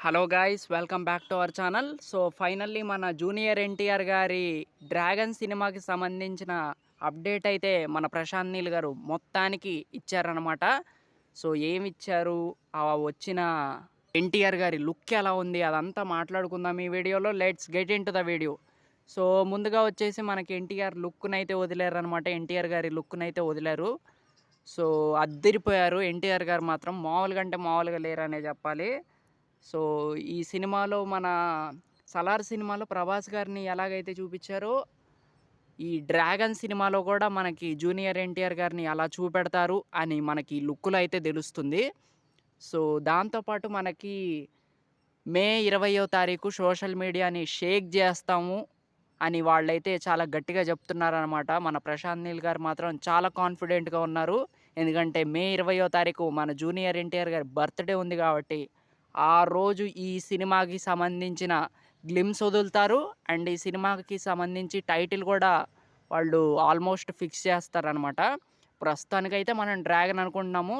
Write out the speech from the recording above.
Hello guys, welcome back to our channel. So finally మన junior NTR గారి dragon సినిమాకి సంబంధించిన అప్డేట్ అయితే మన ప్రశాంత్ నీల్ గారు మొత్తానికి ఇచ్చారనమాట. సో ఏమి ఇచ్చారు, ఆ వచ్చిన ఎన్టీఆర్ గారి లుక్ ఎలా ఉంది, అదంతా మాట్లాడుకుందాం ఈ వీడియోలో. Let's get in to the video. So ముందుగా వచ్చేసి మనకి ఎన్టీఆర్ లుక్నైతే వదిలేరు అనమాట. ఎన్టీఆర్ గారి లుక్నైతే వదిలేరు. సో అద్దిరిపోయారు ఎన్టీఆర్ గారు మాత్రం. మామూలుగా అంటే మామూలుగా లేరనే చెప్పాలి. సో ఈ సినిమాలో మన 'సలార్' సినిమాలో ప్రభాస్ గారిని ఎలాగైతే చూపించారో, ఈ 'డ్రాగన్' సినిమాలో కూడా మనకి జూనియర్ ఎన్టీఆర్ గారిని అలా చూపెడతారు అని మనకి లుక్‌లో అయితే తెలుస్తుంది. సో దాంతోపాటు మనకి మే 20వ తారీఖు సోషల్ మీడియాని షేక్ చేస్తాము అని వాళ్ళైతే చాలా గట్టిగా చెప్తున్నారనమాట. మన ప్రశాంత్ నీల్ గారు మాత్రం చాలా కాన్ఫిడెంట్‌గా ఉన్నారు. ఎందుకంటే మే 20వ తారీఖు మన జూనియర్ ఎన్టీఆర్ గారి బర్త్‌డే ఉంది కాబట్టి, ఆ రోజు ఈ సినిమాకి సంబంధించిన గ్లిమ్స్ వదులుతారు. అండ్ ఈ సినిమాకి సంబంధించి టైటిల్ కూడా వాళ్ళు ఆల్మోస్ట్ ఫిక్స్ చేస్తారనమాట. ప్రస్తుతానికైతే మనం 'డ్రాగన్' అనుకుంటున్నాము.